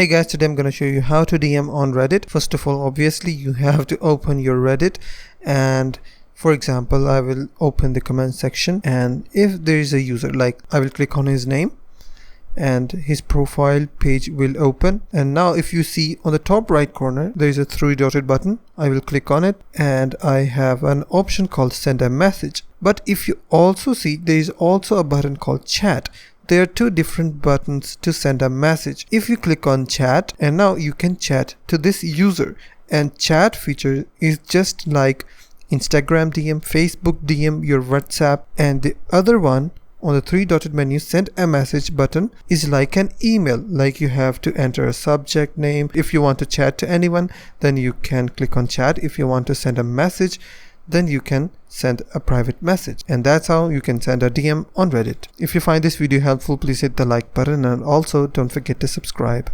Hey guys, today I'm going to show you how to DM on Reddit. First of all, obviously you have to open your Reddit, and for example I will open the comment section, and if there is a user, like I will click on his name and his profile page will open. And now if you see on the top right corner there is a three-dotted button, I will click on it and I have an option called send a message. But if you also see, there is also a button called chat. There are two different buttons to send a message. If you click on chat, and now you can chat to this user, and chat feature is just like Instagram DM, Facebook DM, your WhatsApp, and the other one on the three-dotted menu, send a message button, is like an email. Like you have to enter a subject name. If you want to chat to anyone, then you can click on chat. If you want to send a message, then you can send a private message. And that's how you can send a DM on Reddit. If you find this video helpful, please hit the like button, and also don't forget to subscribe.